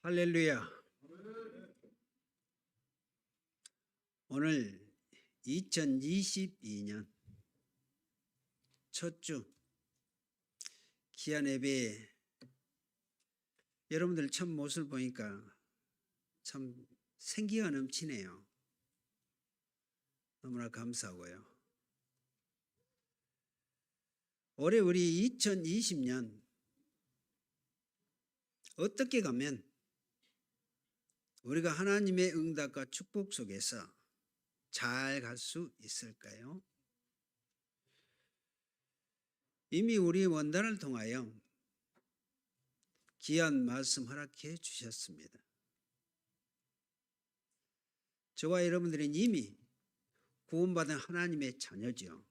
할렐루야. 오늘 2022년 첫 주 귀한 예배, 여러분들 참 모습을 보니까 참 생기가 넘치네요. 너무나 감사하고요. 올해 우리 2020년 어떻게 가면 우리가 하나님의 응답과 축복 속에서 잘 갈 수 있을까요? 이미 우리 원단을 통하여 귀한 말씀 허락해 주셨습니다. 저와 여러분들은 이미 구원받은 하나님의 자녀죠.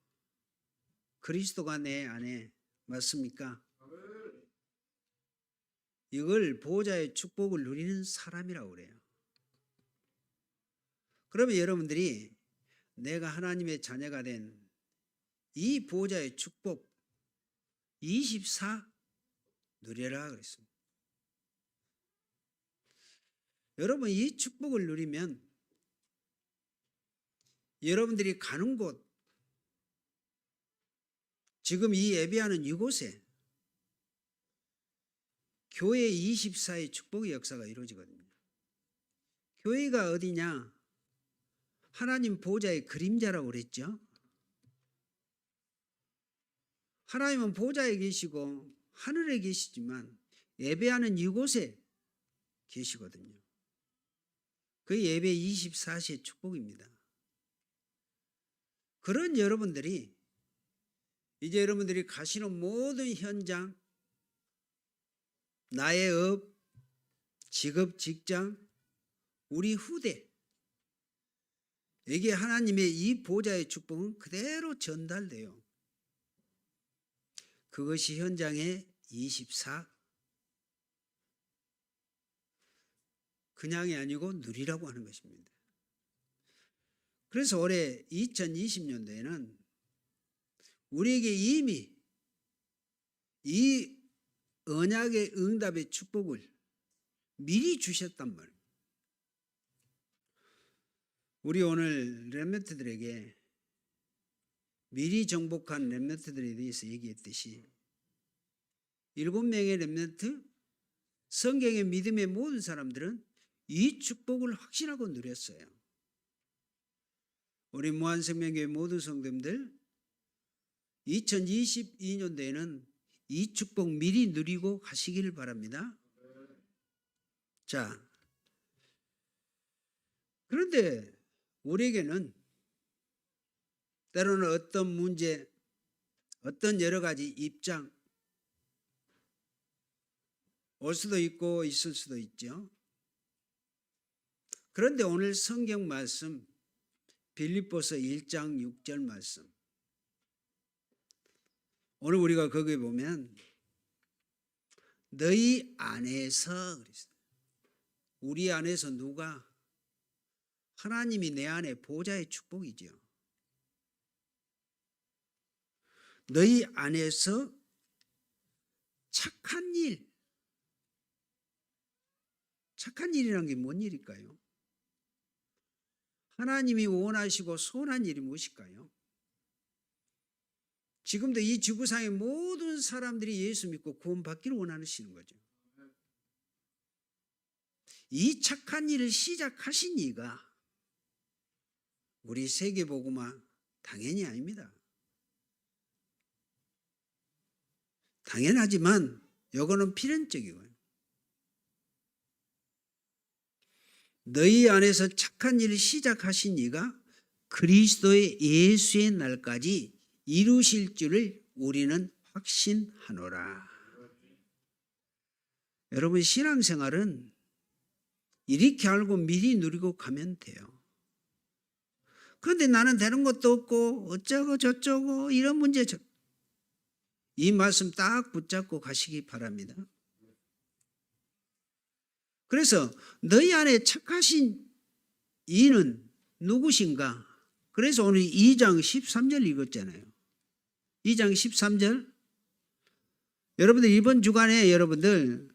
그리스도가 내 안에 맞습니까? 이걸 보호자의 축복을 누리는 사람이라고 그래요. 그러면 여러분들이 내가 하나님의 자녀가 된 이 보호자의 축복 24 누려라 그랬습니다. 여러분, 이 축복을 누리면 여러분들이 가는 곳, 지금 이 예배하는 이곳에 교회 24의 축복의 역사가 이루어지거든요. 교회가 어디냐? 하나님 보호자의 그림자라고 그랬죠. 하나님은 보호자에 계시고 하늘에 계시지만 예배하는 이곳에 계시거든요. 그 예배 24시의 축복입니다. 그런 여러분들이 이제 여러분들이 가시는 모든 현장, 나의 업, 직업, 직장, 우리 후대 에게 하나님의 이 보호자의 축복은 그대로 전달돼요. 그것이 현장의 24, 그냥이 아니고 누리라고 하는 것입니다. 그래서 올해 2020년도에는 우리에게 이미 이 언약의 응답의 축복을 미리 주셨단 말이에요. 우리 오늘 렘넌트들에게 미리 정복한 렘넌트들에 대해서 얘기했듯이 7명의 렘넌트, 성경의 믿음의 모든 사람들은 이 축복을 확신하고 누렸어요. 우리 무한생명교회 모든 성도님들 2022년도에는 이 축복 미리 누리고 가시기를 바랍니다. 자, 그런데 우리에게는 때로는 어떤 문제, 어떤 여러 가지 입장 올 수도 있고 있을 수도 있죠. 그런데 오늘 성경 말씀 빌립보서 1장 6절 말씀, 오늘 우리가 거기에 보면 너희 안에서, 우리 안에서 누가? 하나님이 내 안에 보호자의 축복이죠. 너희 안에서 착한 일, 착한 일이란 게 뭔 일일까요? 하나님이 원하시고 소원한 일이 무엇일까요? 지금도 이 지구상의 모든 사람들이 예수 믿고 구원받기를 원하시는 거죠. 이 착한 일을 시작하신 이가 우리 세계복음화 당연히 아닙니다. 당연하지만 이거는 필연적이고요. 너희 안에서 착한 일을 시작하신 이가 그리스도의 예수의 날까지 이루실 줄을 우리는 확신하노라. 여러분, 신앙생활은 이렇게 알고 미리 누리고 가면 돼요. 그런데 나는 되는 것도 없고 어쩌고 저쩌고 이런 문제, 이 말씀 딱 붙잡고 가시기 바랍니다. 그래서 너희 안에 착하신 이는 누구신가? 그래서 오늘 2장 13절 읽었잖아요. 2장 13절. 여러분들 이번 주간에 여러분들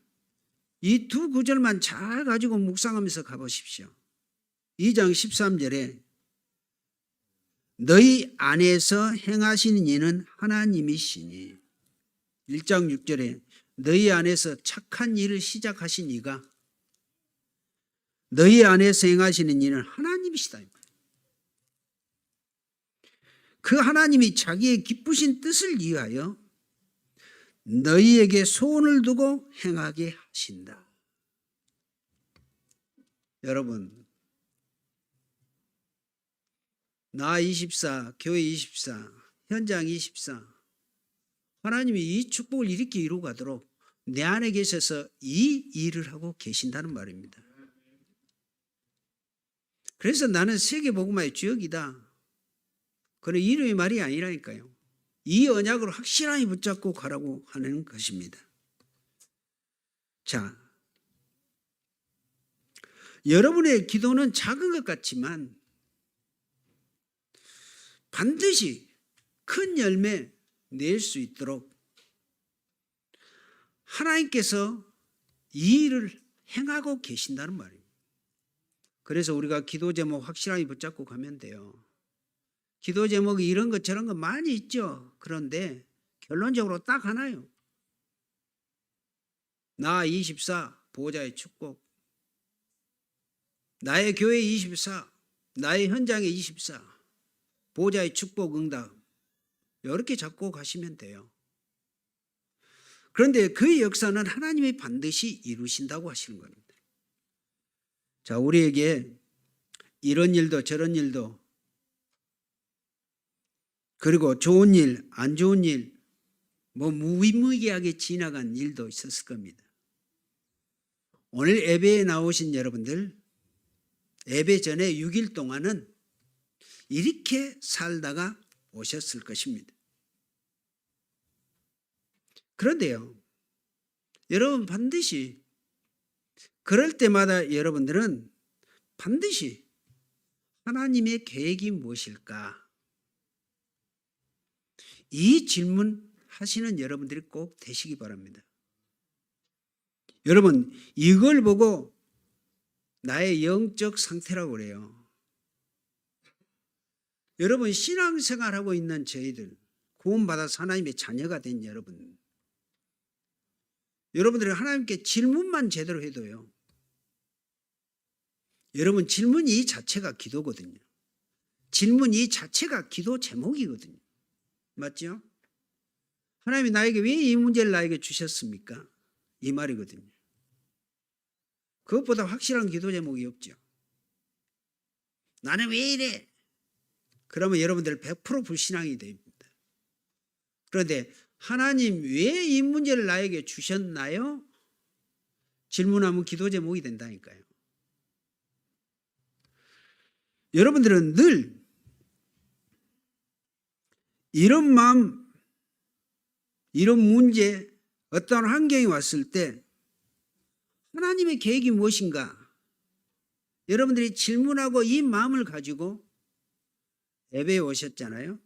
이 두 구절만 잘 가지고 묵상하면서 가보십시오. 2장 13절에 너희 안에서 행하시는 이는 하나님이시니, 1장 6절에 너희 안에서 착한 일을 시작하신 이가 너희 안에서 행하시는 이는 하나님이시다. 그 하나님이 자기의 기쁘신 뜻을 위하여 너희에게 소원을 두고 행하게 하신다. 여러분, 나 24, 교회 24, 현장 24, 하나님이 이 축복을 이렇게 이루어가도록 내 안에 계셔서 이 일을 하고 계신다는 말입니다. 그래서 나는 세계복음화의 주역이다. 그런 이름의 말이 아니라니까요. 이 언약으로 확실하게 붙잡고 가라고 하는 것입니다. 자, 여러분의 기도는 작은 것 같지만 반드시 큰 열매 낼 수 있도록 하나님께서 이 일을 행하고 계신다는 말입니다. 그래서 우리가 기도 제목 확실하게 붙잡고 가면 돼요. 기도 제목이 이런 것 저런 거 많이 있죠. 그런데 결론적으로 딱 하나요. 나 24 보호자의 축복, 나의 교회 24, 나의 현장의 24 보호자의 축복 응답, 이렇게 잡고 가시면 돼요. 그런데 그 역사는 하나님이 반드시 이루신다고 하시는 겁니다. 자, 우리에게 이런 일도 저런 일도, 그리고 좋은 일, 안 좋은 일, 무의미하게 지나간 일도 있었을 겁니다. 오늘 예배에 나오신 여러분들, 예배 전에 6일 동안은 이렇게 살다가 오셨을 것입니다. 그런데요, 여러분 반드시 그럴 때마다 여러분들은 반드시 하나님의 계획이 무엇일까? 이 질문 하시는 여러분들이 꼭 되시기 바랍니다. 여러분, 이걸 보고 나의 영적 상태라고 그래요. 여러분, 신앙생활하고 있는 저희들, 구원받아서 하나님의 자녀가 된 여러분들이 하나님께 질문만 제대로 해도요, 여러분 질문 이 자체가 기도거든요. 질문 이 자체가 기도 제목이거든요. 맞죠? 하나님이 나에게 왜 이 문제를 나에게 주셨습니까? 이 말이거든요. 그것보다 확실한 기도 제목이 없죠. 나는 왜 이래? 그러면 여러분들 100% 불신앙이 됩니다. 그런데 하나님 왜 이 문제를 나에게 주셨나요? 질문하면 기도 제목이 된다니까요. 여러분들은 늘 이런 마음, 이런 문제, 어떤 환경이 왔을 때 하나님의 계획이 무엇인가? 여러분들이 질문하고 이 마음을 가지고 예배에 오셨잖아요.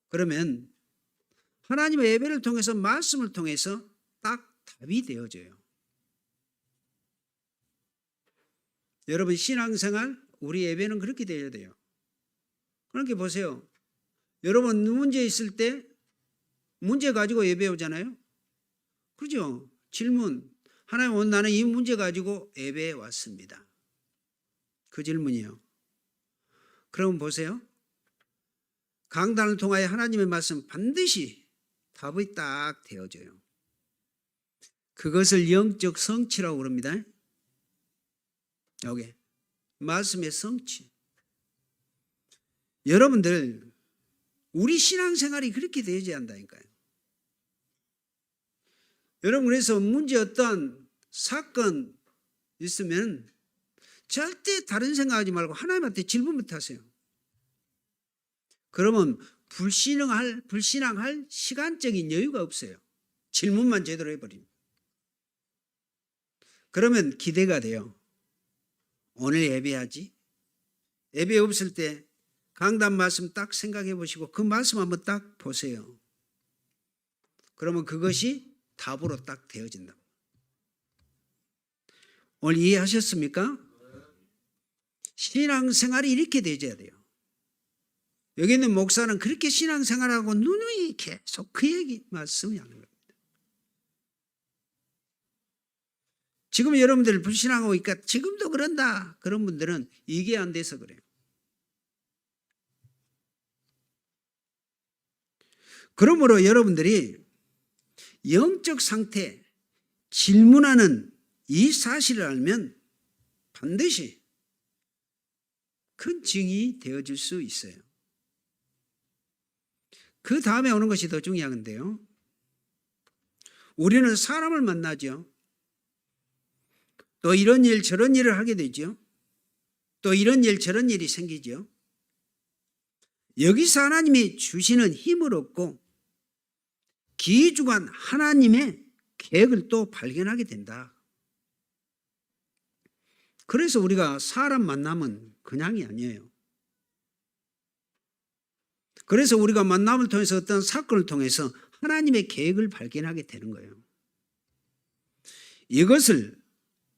그러면 하나님의 예배를 통해서, 말씀을 통해서 딱 답이 되어져요. 여러분 신앙생활, 우리 예배는 그렇게 되어야 돼요. 그렇게 보세요. 여러분 문제 있을 때 문제 가지고 예배 오잖아요. 그죠? 질문. 하나님, 오늘 나는 이 문제 가지고 예배에 왔습니다. 그 질문이요. 그럼 보세요. 강단을 통하여 하나님의 말씀 반드시 답이 딱 되어져요. 그것을 영적 성취라고 그럽니다. 여기 말씀의 성취. 여러분들 우리 신앙생활이 그렇게 되어야 한다니까요. 여러분 그래서 문제 어떤 사건 있으면 절대 다른 생각하지 말고 하나님한테 질문부터 하세요. 그러면 불신앙할 시간적인 여유가 없어요. 질문만 제대로 해버립니다. 그러면 기대가 돼요. 오늘 예배하지? 예배 없을 때 강단 말씀 딱 생각해 보시고 그 말씀 한번 딱 보세요. 그러면 그것이 답으로 딱 되어진다. 오늘 이해하셨습니까? 신앙생활이 이렇게 되어야 돼요. 여기 있는 목사는 그렇게 신앙생활하고 누누이 계속 그 얘기 말씀이 하는 겁니다. 지금 여러분들 불신하고 있으니까 지금도 그런다. 그런 분들은 이게 안 돼서 그래요. 그러므로 여러분들이 영적 상태, 질문하는 이 사실을 알면 반드시 큰 증이 되어줄 수 있어요. 그 다음에 오는 것이 더 중요한데요. 우리는 사람을 만나죠. 또 이런 일 저런 일을 하게 되죠. 또 이런 일 저런 일이 생기죠. 여기서 하나님이 주시는 힘을 얻고 기주관 하나님의 계획을 또 발견하게 된다. 그래서 우리가 사람 만남은 그냥이 아니에요. 그래서 우리가 만남을 통해서 어떤 사건을 통해서 하나님의 계획을 발견하게 되는 거예요. 이것을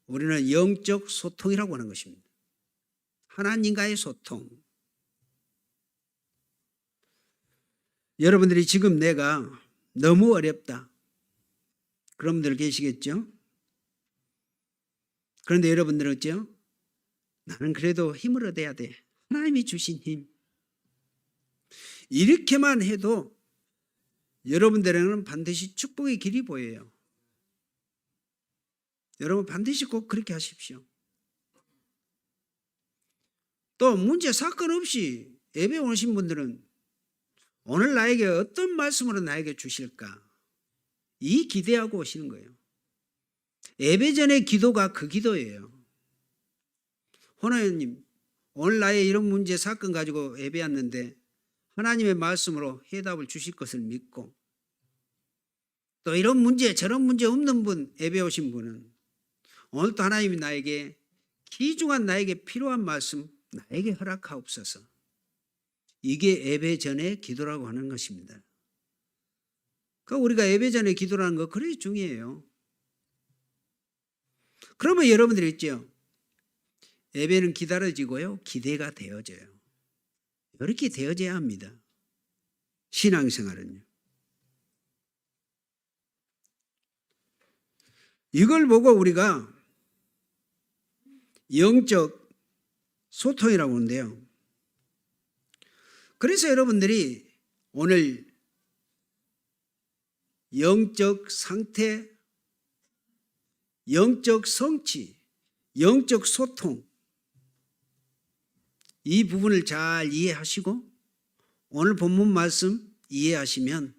우리는 영적 소통이라고 하는 것입니다. 하나님과의 소통. 여러분들이 지금 내가 너무 어렵다. 그런 분들 계시겠죠? 그런데 여러분들은 어째요? 나는 그래도 힘을 얻어야 돼. 하나님이 주신 힘. 이렇게만 해도 여러분들에게는 반드시 축복의 길이 보여요. 여러분 반드시 꼭 그렇게 하십시오. 또 문제 사건 없이 예배 오신 분들은 오늘 나에게 어떤 말씀으로 나에게 주실까? 이 기대하고 오시는 거예요. 예배 전의 기도가 그 기도예요. 호나님, 오늘 나의 이런 문제 사건 가지고 예배 왔는데 하나님의 말씀으로 해답을 주실 것을 믿고 또 이런 문제 저런 문제 없는 분 예배 오신 분은 오늘도 하나님이 나에게 귀중한 나에게 필요한 말씀 나에게 허락하옵소서. 이게 예배 전의 기도라고 하는 것입니다. 그러니까 우리가 예배 전에 기도라는 거 그래 중요해요. 그러면 여러분들이 있죠. 예배는 기다려지고요. 기대가 되어져요. 이렇게 되어져야 합니다. 신앙생활은요. 이걸 보고 우리가 영적 소통이라고 하는데요. 그래서 여러분들이 오늘 영적 상태, 영적 성취, 영적 소통 이 부분을 잘 이해하시고 오늘 본문 말씀 이해하시면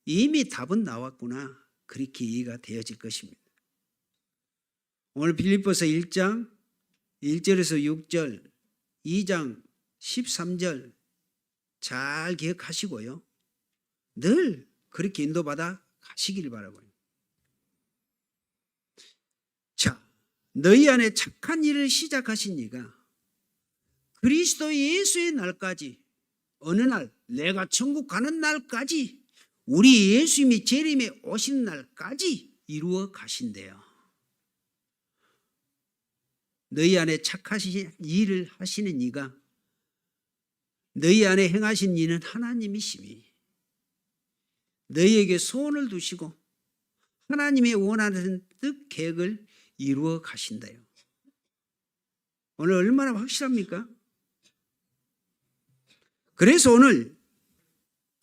이미 답은 나왔구나 그렇게 이해가 되어질 것입니다. 오늘 빌립보서 1장 1절에서 6절 2장 13절 잘 기억하시고요. 늘 그렇게 인도받아 가시기를 바라고요. 자, 너희 안에 착한 일을 시작하신 이가 그리스도 예수의 날까지 어느 날 내가 천국 가는 날까지 우리 예수님이 재림에 오신 날까지 이루어 가신대요. 너희 안에 착하신 일을 하시는 이가 너희 안에 행하신 일은 하나님이시니 너희에게 소원을 두시고 하나님의 원하는 뜻 계획을 이루어 가신다요. 오늘 얼마나 확실합니까? 그래서 오늘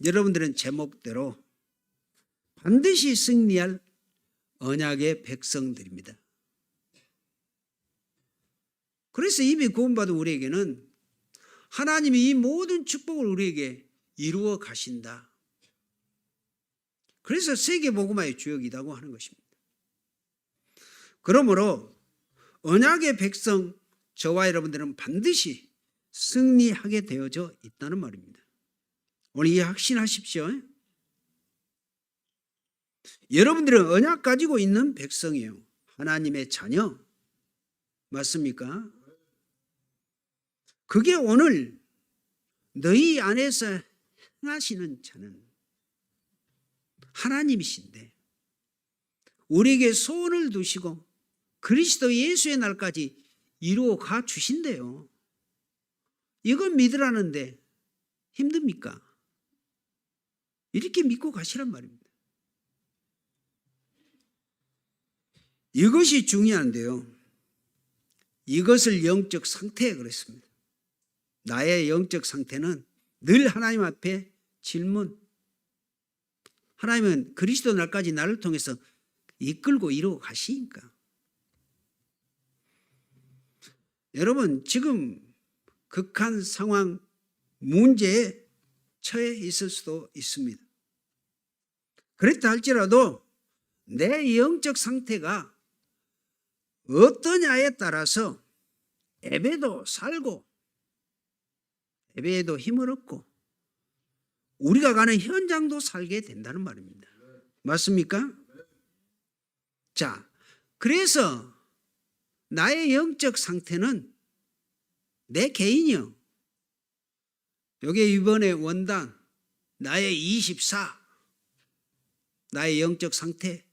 여러분들은 제목대로 반드시 승리할 언약의 백성들입니다. 그래서 이미 구원받은 우리에게는 하나님이 이 모든 축복을 우리에게 이루어 가신다. 그래서 세계복음화의 주역이라고 하는 것입니다. 그러므로 언약의 백성 저와 여러분들은 반드시 승리하게 되어져 있다는 말입니다. 오늘 이 확신하십시오. 여러분들은 언약 가지고 있는 백성이에요. 하나님의 자녀 맞습니까? 그게 오늘 너희 안에서 행하시는 자는 하나님이신데 우리에게 소원을 두시고 그리스도 예수의 날까지 이루어 가 주신대요. 이건 믿으라는데 힘듭니까? 이렇게 믿고 가시란 말입니다. 이것이 중요한데요. 이것을 영적 상태에 그랬습니다. 나의 영적 상태는 늘 하나님 앞에 질문. 하나님은 그리스도 날까지 나를 통해서 이끌고 이루어 가시니까. 여러분, 지금 극한 상황, 문제에 처해 있을 수도 있습니다. 그랬다 할지라도 내 영적 상태가 어떠냐에 따라서 예배도 살고 예배에도 힘을 얻고 우리가 가는 현장도 살게 된다는 말입니다. 맞습니까? 자, 그래서 나의 영적 상태는 내 개인이요. 여기 이번에 원단 나의 24 나의 영적 상태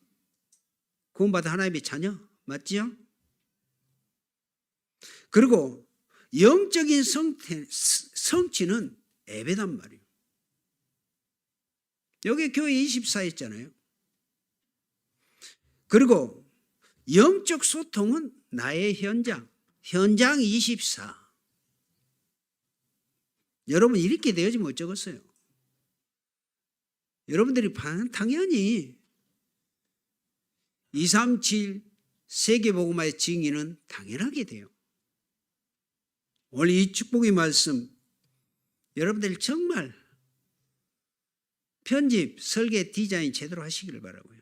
구원받은 하나님의 자녀 맞지요? 그리고 영적인 성취는 예배단 말이에요. 여기 교회 24 있잖아요. 그리고 영적 소통은 나의 현장 24. 여러분 이렇게 되어지면 어쩌겠어요? 여러분들이 당연히 237 세계복음화의 증인은 당연하게 돼요. 오늘 이 축복의 말씀 여러분들 정말 편집, 설계, 디자인 제대로 하시기를 바라고요.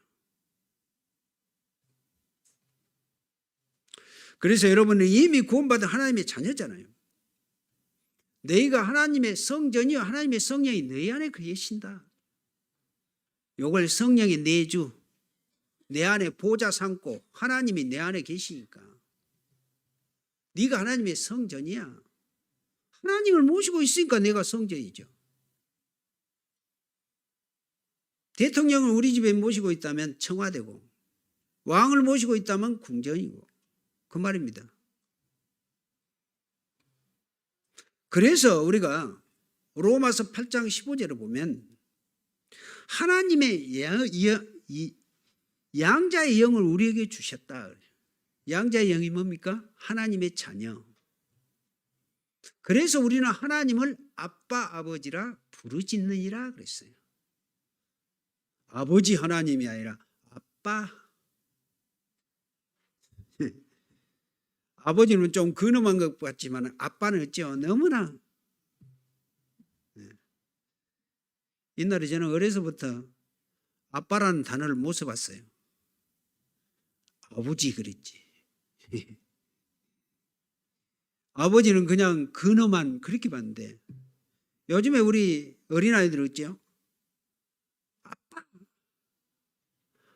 그래서 여러분은 이미 구원받은 하나님의 자녀잖아요. 너희가 하나님의 성전이요 하나님의 성령이 너희 안에 계신다. 요걸 성령의 내주 내 안에 보좌 삼고 하나님이 내 안에 계시니까 네가 하나님의 성전이야. 하나님을 모시고 있으니까 내가 성전이죠. 대통령을 우리 집에 모시고 있다면 청와대고 왕을 모시고 있다면 궁전이고 그 말입니다. 그래서 우리가 로마서 8장 15절을 보면 하나님의 양자의 영을 우리에게 주셨다. 양자의 영이 뭡니까? 하나님의 자녀. 그래서 우리는 하나님을 아빠 아버지라 부르짖느니라 그랬어요. 아버지 하나님이 아니라 아빠. 아버지는 좀 근엄한 것 같지만 아빠는 어찌요? 너무나. 옛날에 저는 어려서부터 아빠라는 단어를 못 써봤어요. 아버지 그랬지. 아버지는 그냥 근엄한 그렇게 봤는데 요즘에 우리 어린아이들 어찌요? 아빠.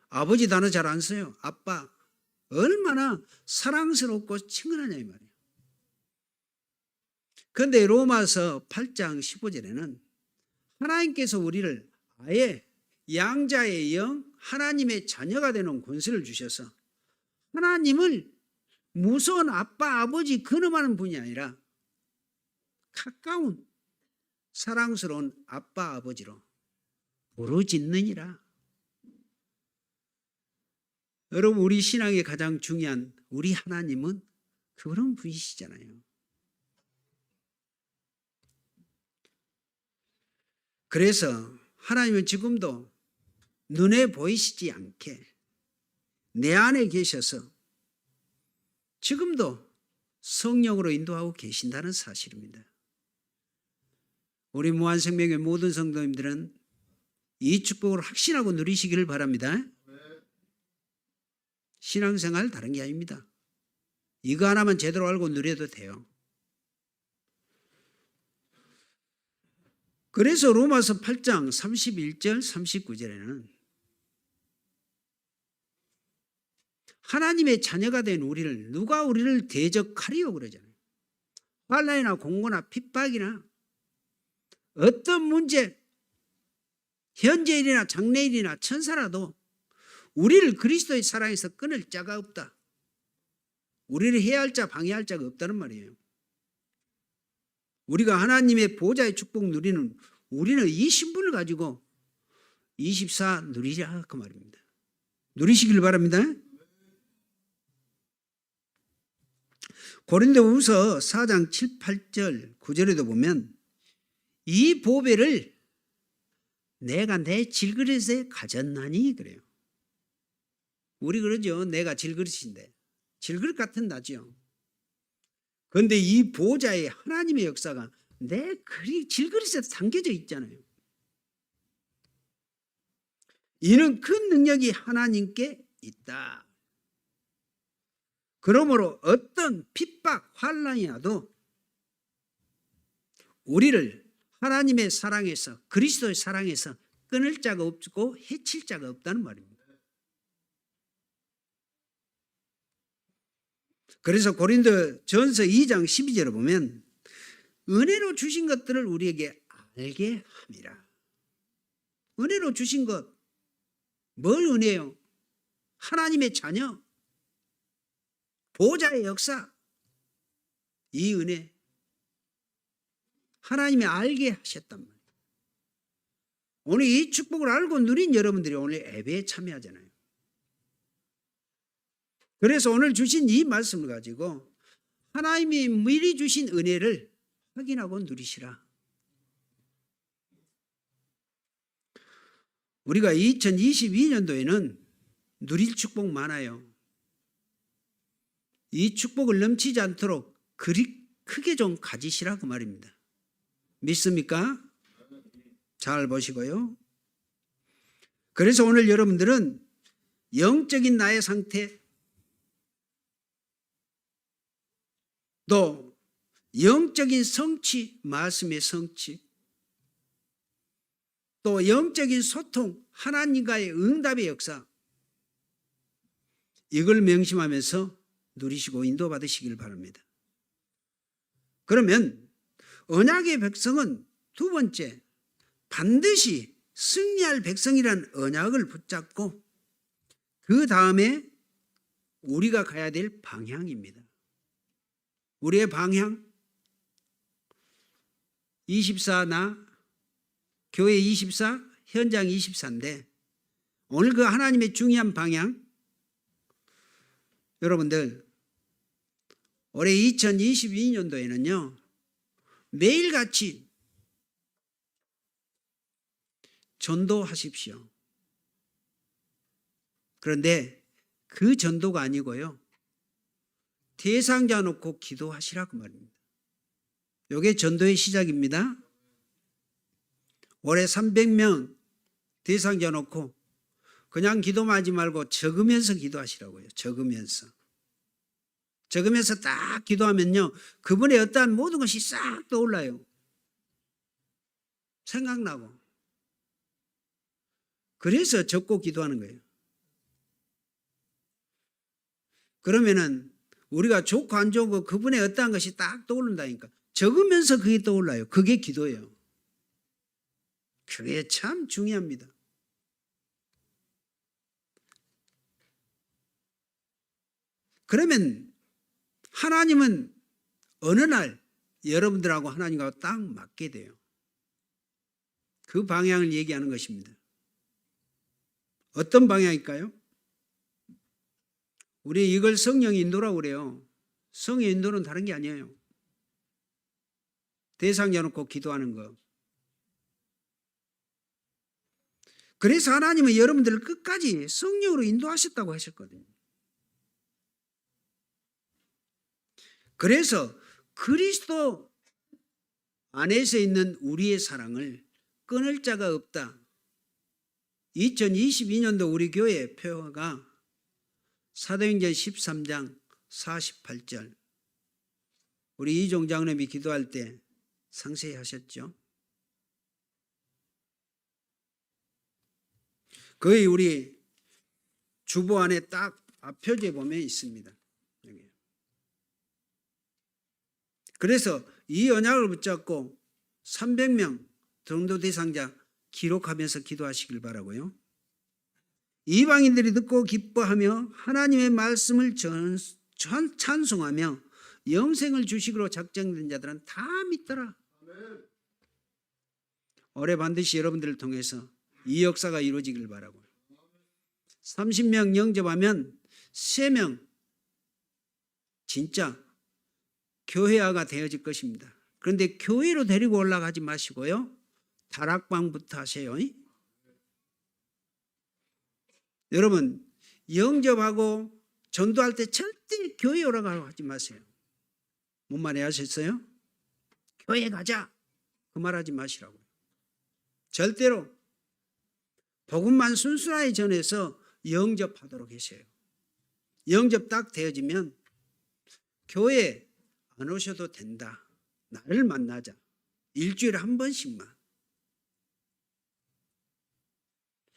아버지 단어 잘 안 써요. 아빠. 얼마나 사랑스럽고 친근하냐 이 말이에요. 그런데 로마서 8장 15절에는 하나님께서 우리를 아예 양자의 영 하나님의 자녀가 되는 권세를 주셔서 하나님을 무서운 아빠 아버지 근엄하는 분이 아니라 가까운 사랑스러운 아빠 아버지로 부르짖느니라. 여러분 우리 신앙의 가장 중요한 우리 하나님은 그런 분이시잖아요. 그래서 하나님은 지금도 눈에 보이시지 않게 내 안에 계셔서 지금도 성령으로 인도하고 계신다는 사실입니다. 우리 무한생명의 모든 성도님들은 이 축복을 확신하고 누리시기를 바랍니다. 신앙생활 다른 게 아닙니다. 이거 하나만 제대로 알고 누려도 돼요. 그래서 로마서 8장 31절 39절에는 하나님의 자녀가 된 우리를 누가 우리를 대적하리요 그러잖아요. 환난이나 공고나 핍박이나 어떤 문제 현재일이나 장래일이나 천사라도 우리를 그리스도의 사랑에서 끊을 자가 없다. 우리를 해할 자 방해할 자가 없다는 말이에요. 우리가 하나님의 보좌의 축복 누리는 우리는 이 신분을 가지고 24 누리자 그 말입니다. 누리시길 바랍니다. 고린도후서 4장 7, 8절 9절에도 보면 이 보배를 내가 내 질그릇에 가졌나니 그래요. 우리 그러죠. 내가 질그릇인데. 질그릇 같은 나죠. 그런데 이 보좌의 하나님의 역사가 내 질그릇에 담겨져 있잖아요. 이는 큰 능력이 하나님께 있다. 그러므로 어떤 핍박, 환난이 와도 우리를 하나님의 사랑에서 그리스도의 사랑에서 끊을 자가 없고 해칠 자가 없다는 말입니다. 그래서 고린도전서 2장 12절에 보면 은혜로 주신 것들을 우리에게 알게 함이라. 은혜로 주신 것, 뭘 은혜요? 하나님의 자녀, 보좌의 역사, 이 은혜 하나님이 알게 하셨단 말이에요. 오늘 이 축복을 알고 누린 여러분들이 오늘 예배에 참여하잖아요. 그래서 오늘 주신 이 말씀을 가지고 하나님이 미리 주신 은혜를 확인하고 누리시라. 우리가 2022년도에는 누릴 축복 많아요. 이 축복을 넘치지 않도록 그리 크게 좀 가지시라 그 말입니다. 믿습니까? 잘 보시고요. 그래서 오늘 여러분들은 영적인 나의 상태, 또 영적인 성취, 말씀의 성취, 또 영적인 소통, 하나님과의 응답의 역사, 이걸 명심하면서 누리시고 인도받으시길 바랍니다. 그러면 언약의 백성은 두 번째, 반드시 승리할 백성이라는 언약을 붙잡고 그 다음에 우리가 가야 될 방향입니다. 우리의 방향 24 나 교회 24 현장 24인데 오늘 그 하나님의 중요한 방향 여러분들 올해 2022년도에는요 매일같이 전도하십시오. 그런데 그 전도가 아니고요 대상자 놓고 기도하시라고 말입니다. 이게 전도의 시작입니다. 올해 300명 대상자 놓고 그냥 기도만 하지 말고 적으면서 기도하시라고요. 적으면서 딱 기도하면요 그분의 어떠한 모든 것이 싹 떠올라요. 생각나고. 그래서 적고 기도하는 거예요. 그러면은 우리가 좋고 안 좋고 그분의 어떠한 것이 딱 떠오른다니까. 적으면서 그게 떠올라요. 그게 기도예요. 그게 참 중요합니다. 그러면 하나님은 어느 날 여러분들하고 하나님과 딱 맞게 돼요. 그 방향을 얘기하는 것입니다. 어떤 방향일까요? 우리 이걸 성령의 인도라고 그래요. 성의 인도는 다른 게 아니에요. 대상자 놓고 기도하는 거. 그래서 하나님은 여러분들을 끝까지 성령으로 인도하셨다고 하셨거든요. 그래서 그리스도 안에서 있는 우리의 사랑을 끊을 자가 없다. 2022년도 우리 교회 표어가 사도행전 13장 48절 우리 이종 장로님이 기도할 때 상세히 하셨죠. 거의 우리 주보 안에 딱 앞표지에 보면 있습니다. 여기. 그래서 이 언약을 붙잡고 300명 정도 대상자 기록하면서 기도하시길 바라고요. 이방인들이 듣고 기뻐하며 하나님의 말씀을 찬송하며 영생을 주식으로 작정된 자들은 다 믿더라. 올해 반드시 여러분들을 통해서 이 역사가 이루어지길 바라고요. 30명 영접하면 3명 진짜 교회화가 되어질 것입니다. 그런데 교회로 데리고 올라가지 마시고요. 다락방부터 하세요. 여러분 영접하고 전도할 때 절대 교회 오라고 하지 마세요. 뭔 말이 하셨어요? 교회 가자 그 말하지 마시라고요. 절대로 복음만 순수하게 전해서 영접하도록 하세요. 영접 딱 되어지면 교회 안 오셔도 된다. 나를 만나자. 일주일에 한 번씩만.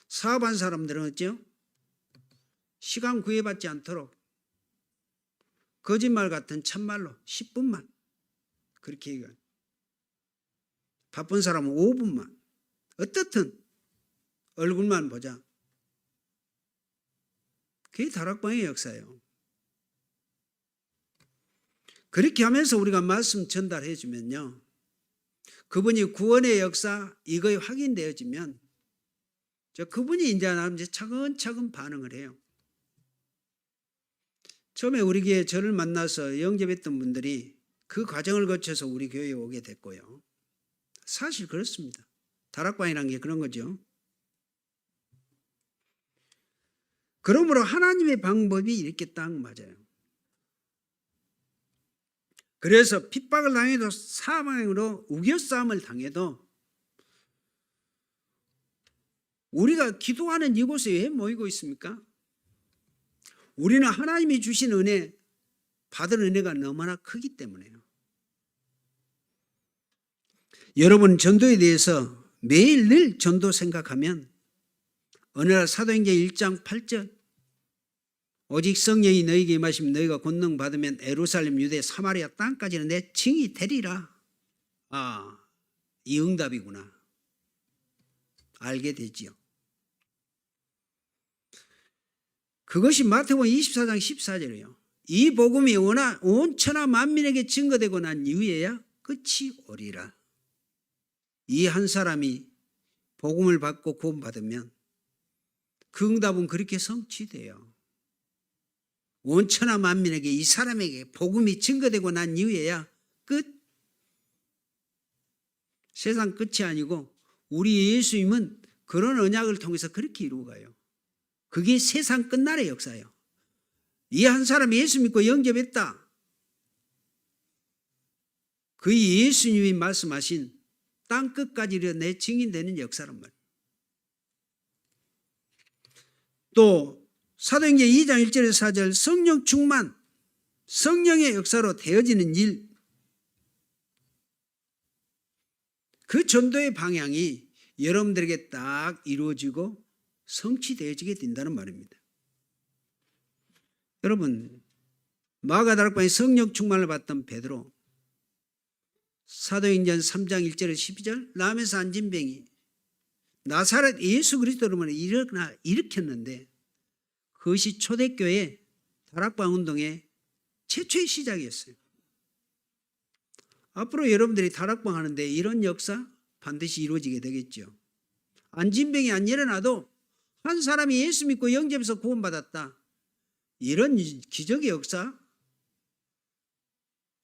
사업한 사람들은 어째요? 시간 구애받지 않도록 거짓말 같은 참말로 10분만 그렇게 얘기해요. 바쁜 사람은 5분만. 어떻든 얼굴만 보자. 그게 다락방의 역사예요. 그렇게 하면서 우리가 말씀 전달해 주면요. 그분이 구원의 역사 이거에 확인되어지면 그분이 이제 차근차근 반응을 해요. 처음에 우리 교회 저를 만나서 영접했던 분들이 그 과정을 거쳐서 우리 교회에 오게 됐고요. 사실 그렇습니다. 다락방이라는 게 그런 거죠. 그러므로 하나님의 방법이 이렇게 딱 맞아요. 그래서 핍박을 당해도 사방으로 우겨싸움을 당해도 우리가 기도하는 이곳에 왜 모이고 있습니까? 우리는 하나님이 주신 은혜, 받은 은혜가 너무나 크기 때문에요. 여러분 전도에 대해서 매일 늘 전도 생각하면 어느 날 사도행전 1장 8절 오직 성령이 너희에게 임하시면 너희가 권능 받으면 예루살렘 유대 사마리아 땅까지는 내 증이 되리라. 아, 이 응답이구나. 알게 되지요. 그것이 마태복음 24장 14절이에요. 이 복음이 온 천하 만민에게 증거되고 난 이후에야 끝이 오리라. 이 한 사람이 복음을 받고 구원받으면 그 응답은 그렇게 성취돼요. 온 천하 만민에게 이 사람에게 복음이 증거되고 난 이후에야 끝. 세상 끝이 아니고 우리 예수님은 그런 언약을 통해서 그렇게 이루고 가요. 그게 세상 끝날의 역사예요. 이 한 사람이 예수 믿고 영접했다. 그 예수님이 말씀하신 땅 끝까지 내 증인되는 역사란 말이에요. 또 사도행전 2장 1절에서 4절 성령 충만, 성령의 역사로 되어지는 일, 그 전도의 방향이 여러분들에게 딱 이루어지고 성취되어지게 된다는 말입니다. 여러분 마가다락방에 성령 충만을 받던 베드로, 사도행전 3장 1절에서 12절 남에서 안진뱅이 나사렛 예수 그리스도를 일으켰는데 그것이 초대교회 다락방 운동의 최초의 시작이었어요. 앞으로 여러분들이 다락방 하는데 이런 역사 반드시 이루어지게 되겠죠. 안진병이 안 일어나도 한 사람이 예수 믿고 영접해서 구원받았다. 이런 기적의 역사,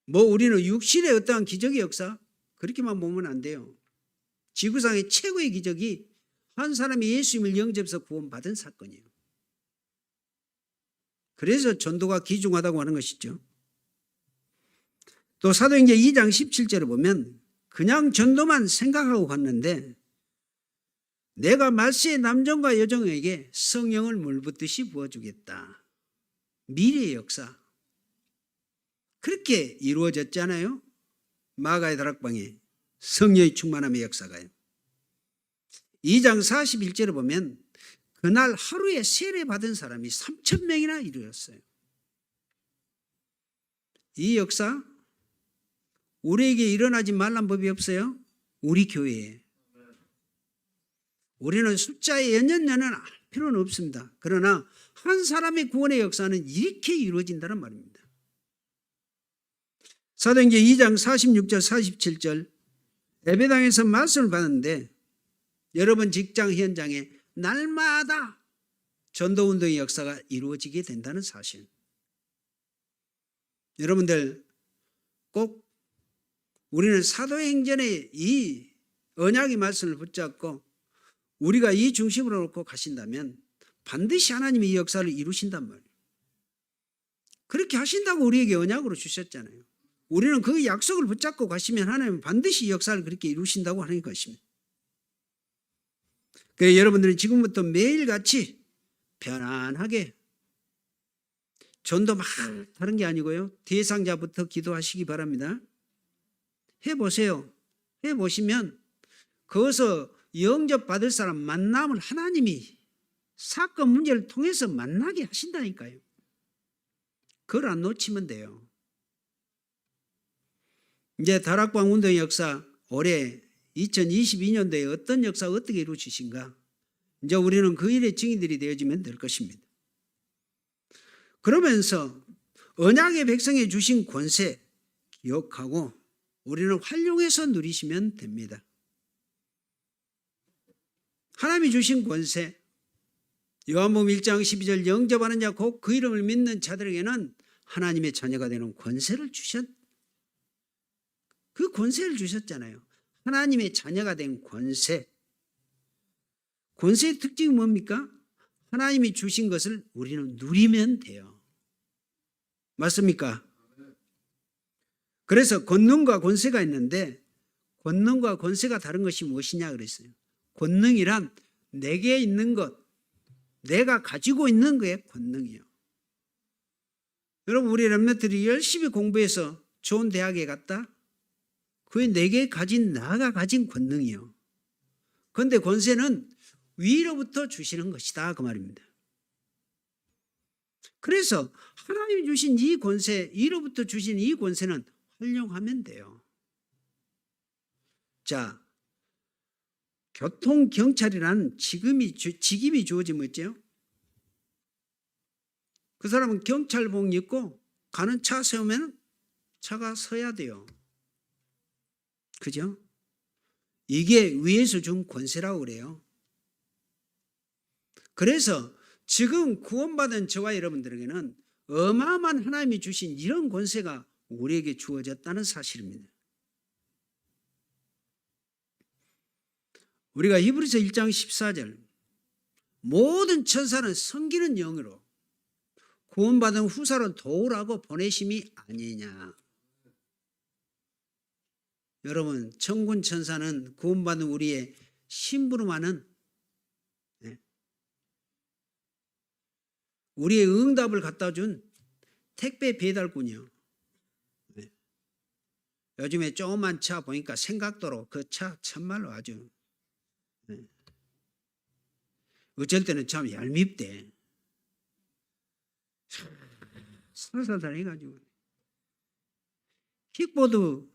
우리는 육신의 어떠한 기적의 역사 그렇게만 보면 안 돼요. 지구상의 최고의 기적이 한 사람이 예수님을 영접해서 구원받은 사건이에요. 그래서 전도가 귀중하다고 하는 것이죠. 또 사도행전 2장 17절에 보면 그냥 전도만 생각하고 갔는데 내가 말세의 남종과 여종에게 성령을 물붓듯이 부어주겠다. 미래의 역사. 그렇게 이루어졌잖아요. 마가의 다락방에 성령의 충만함의 역사가요. 2장 41절에 보면 그날 하루에 세례 받은 사람이 3,000명이나 이루어졌어요. 이 역사 우리에게 일어나지 말란 법이 없어요. 우리 교회에. 우리는 숫자에 연연연연 할 필요는 없습니다. 그러나 한 사람의 구원의 역사는 이렇게 이루어진다는 말입니다. 사도행전 2장 46절 47절 예배당에서 말씀을 받는데 여러분 직장 현장에 날마다 전도운동의 역사가 이루어지게 된다는 사실. 여러분들 꼭 우리는 사도행전의 이 언약의 말씀을 붙잡고 우리가 이 중심으로 놓고 가신다면 반드시 하나님이 이 역사를 이루신단 말이에요. 그렇게 하신다고 우리에게 언약으로 주셨잖아요. 우리는 그 약속을 붙잡고 가시면 하나님은 반드시 이 역사를 그렇게 이루신다고 하는 것입니다. 그래서 여러분들은 지금부터 매일같이 편안하게 전도 막 다른 게 아니고요. 대상자부터 기도하시기 바랍니다. 해보세요. 해보시면 거기서 영접받을 사람 만남을 하나님이 사건 문제를 통해서 만나게 하신다니까요. 그걸 안 놓치면 돼요. 이제 다락방 운동의 역사 올해 2022년도에 어떤 역사가 어떻게 이루어지신가? 이제 우리는 그 일의 증인들이 되어지면 될 것입니다. 그러면서 언약의 백성에 주신 권세 기억하고 우리는 활용해서 누리시면 됩니다. 하나님이 주신 권세, 요한복음 1장 12절 영접하는 자 곧 그 이름을 믿는 자들에게는 하나님의 자녀가 되는 권세를 그 권세를 주셨잖아요. 하나님의 자녀가 된 권세. 권세의 특징이 뭡니까? 하나님이 주신 것을 우리는 누리면 돼요. 맞습니까? 그래서 권능과 권세가 있는데 권능과 권세가 다른 것이 무엇이냐 그랬어요. 권능이란 내게 있는 것, 내가 가지고 있는 거에 권능이에요. 여러분 우리 렘넌트들이 열심히 공부해서 좋은 대학에 갔다? 그게 내게 나가 가진 권능이요. 그런데 권세는 위로부터 주시는 것이다 그 말입니다. 그래서 하나님이 주신 이 권세, 위로부터 주신 이 권세는 활용하면 돼요. 자, 교통경찰이라는 직임이 주어지면 있죠. 그 사람은 경찰복 입고 가는 차 세우면 차가 서야 돼요. 그죠? 이게 위에서 준 권세라고 그래요. 그래서 지금 구원받은 저와 여러분들에게는 어마어마한 하나님이 주신 이런 권세가 우리에게 주어졌다는 사실입니다. 우리가 히브리서 1장 14절 모든 천사는 섬기는 영으로 구원받은 후사로 도우라고 보내심이 아니냐. 여러분 천군 천사는 구원받은 우리의 심부름하는 우리의 응답을 갖다 준 택배 배달꾼이요. 요즘에 조그만 차 보니까 생각도로 그 차 참말로 아주 어쩔 때는 참 얄밉대. 살살살 해가지고 킥보드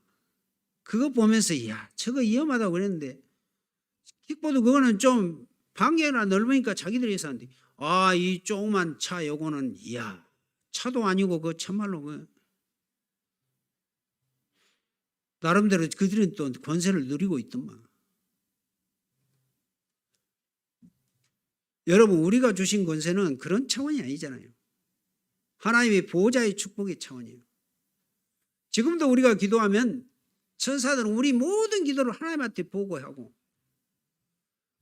그거 보면서 야 저거 위험하다고 그랬는데 킥보드 그거는 좀 반경이나 넓으니까 자기들이 해서 하는데 이 조그만 차 요거는 이야 차도 아니고 그 참말로 그 나름대로 그들은 또 권세를 누리고 있더만. 여러분 우리가 주신 권세는 그런 차원이 아니잖아요. 하나님의 보호자의 축복의 차원이에요. 지금도 우리가 기도하면 천사들은 우리 모든 기도를 하나님한테 보고하고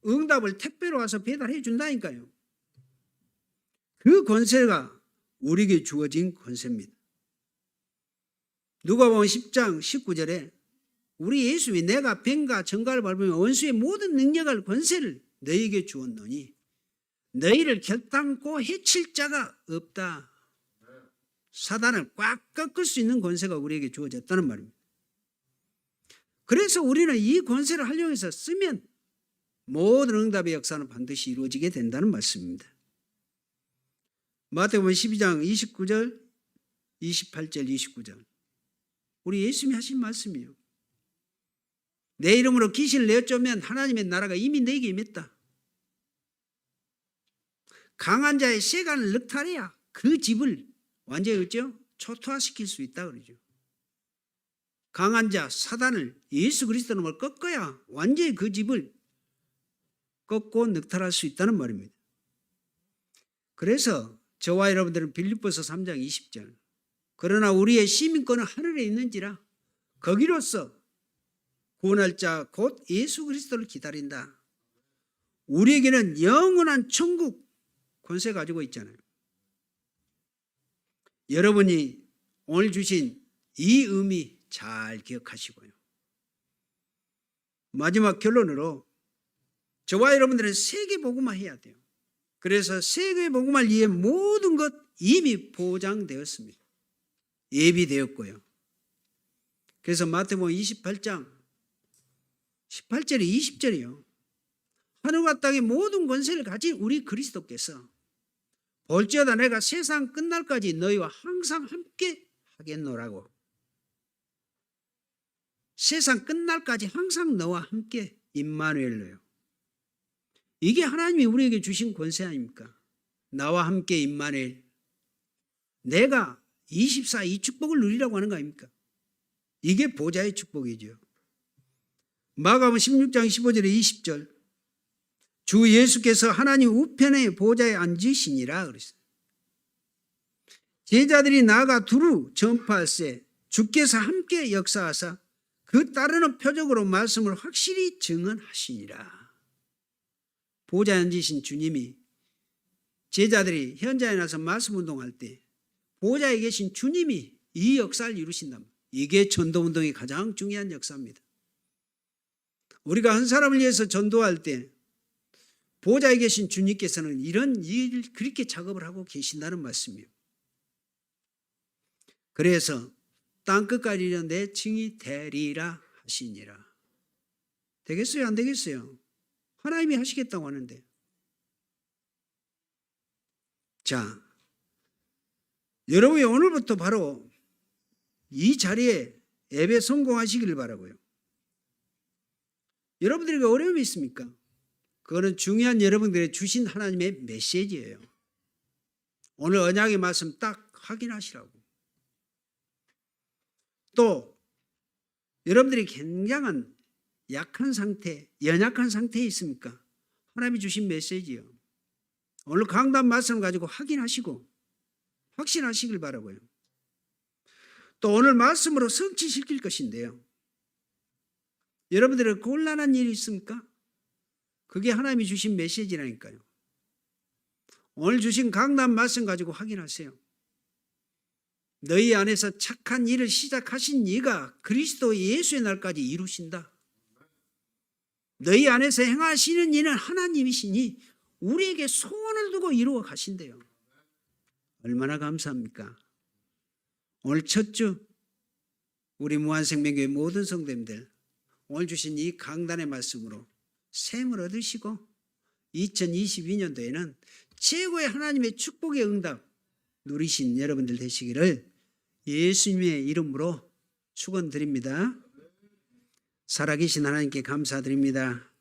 응답을 택배로 와서 배달해 준다니까요. 그 권세가 우리에게 주어진 권세입니다. 누가복음 10장 19절에 우리 예수님이 내가 뱀과 정갈을 밟으며 원수의 모든 능력을 권세를 너희에게 주었노니 너희를 결단코 해칠 자가 없다. 사단을 꽉 꺾을 수 있는 권세가 우리에게 주어졌다는 말입니다. 그래서 우리는 이 권세를 활용해서 쓰면 모든 응답의 역사는 반드시 이루어지게 된다는 말씀입니다. 마태복음 12장 29절, 28절, 29절 우리 예수님이 하신 말씀이에요. 내 이름으로 귀신을 내쫓으면 하나님의 나라가 이미 너에게 임했다. 강한 자의 세간을 넉탈해야 그 집을 완전히 초토화시킬 수 있다 그러죠. 강한 자 사단을 예수 그리스도로 뭘 꺾어야 완전히 그 집을 꺾고 늑탈할 수 있다는 말입니다. 그래서 저와 여러분들은 빌립보서 3장 20절 그러나 우리의 시민권은 하늘에 있는지라 거기로서 구원할 자 곧 예수 그리스도를 기다린다. 우리에게는 영원한 천국 권세 가지고 있잖아요. 여러분이 오늘 주신 이 의미 잘 기억하시고요. 마지막 결론으로 저와 여러분들은 세계복음화 해야 돼요. 그래서 세계복음화를 위해 모든 것 이미 보장되었습니다. 예비되었고요. 그래서 마태복음 28장 18절에 20절이요. 하늘과 땅의 모든 권세를 가진 우리 그리스도께서 볼지어다 내가 세상 끝날까지 너희와 항상 함께 하겠노라고. 세상 끝날까지 항상 너와 함께 임마누엘로요. 이게 하나님이 우리에게 주신 권세 아닙니까? 나와 함께 임마누엘. 내가 24 이 축복을 누리라고 하는 거 아닙니까? 이게 보좌의 축복이죠. 마가복음 16장 15절에 20절 주 예수께서 하나님 우편의 보좌에 앉으시니라 그랬어요. 제자들이 나아가 두루 전파할세 주께서 함께 역사하사 그 따르는 표적으로 말씀을 확실히 증언하시니라. 보좌에 앉으신 주님이 제자들이 현장에 나서 말씀 운동할 때 보좌에 계신 주님이 이 역사를 이루신다. 이게 전도운동의 가장 중요한 역사입니다. 우리가 한 사람을 위해서 전도할 때 보좌에 계신 주님께서는 이런 일 그렇게 작업을 하고 계신다는 말씀이에요. 그래서 땅끝까지 이르러 내 칭이 되리라 하시니라. 되겠어요? 안 되겠어요? 하나님이 하시겠다고 하는데. 자, 여러분이 오늘부터 바로 이 자리에 예배 성공하시기를 바라고요. 여러분들에게 어려움이 있습니까? 그거는 중요한 여러분들의 주신 하나님의 메시지예요. 오늘 언약의 말씀 딱 확인하시라고. 또 여러분들이 굉장한 약한 상태, 연약한 상태에 있습니까? 하나님이 주신 메시지요. 오늘 강단 말씀을 가지고 확인하시고 확신하시길 바라고요. 또 오늘 말씀으로 성취시킬 것인데요. 여러분들의 곤란한 일이 있습니까? 그게 하나님이 주신 메시지라니까요. 오늘 주신 강단 말씀 가지고 확인하세요. 너희 안에서 착한 일을 시작하신 이가 그리스도 예수의 날까지 이루신다. 너희 안에서 행하시는 이는 하나님이시니 우리에게 소원을 두고 이루어 가신대요. 얼마나 감사합니까? 오늘 첫 주 우리 무한생명교회 모든 성도님들 오늘 주신 이 강단의 말씀으로 샘을 얻으시고 2022년도에는 최고의 하나님의 축복의 응답 누리신 여러분들 되시기를 예수님의 이름으로 축원드립니다. 살아계신 하나님께 감사드립니다.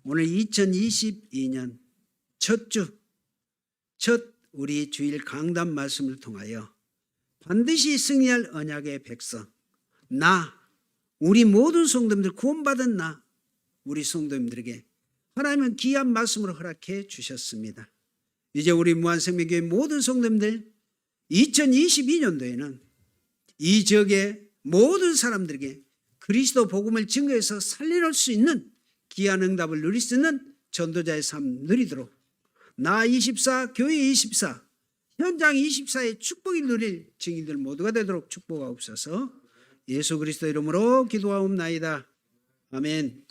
오늘 2022년 첫 주, 첫 우리 주일 강단 말씀을 통하여 반드시 승리할 언약의 백성, 우리 모든 성도님들 구원받은 우리 성도님들에게 하나님은 귀한 말씀으로 허락해 주셨습니다. 이제 우리 무한생명교회 모든 성도님들 2022년도에는 이 지역의 모든 사람들에게 그리스도 복음을 증거해서 살려낼 수 있는 귀한 응답을 누릴 수 있는 전도자의 삶 누리도록 나 24, 교회 24, 현장 24의 축복이 누릴 증인들 모두가 되도록 축복하옵소서. 예수 그리스도 이름으로 기도하옵나이다. 아멘.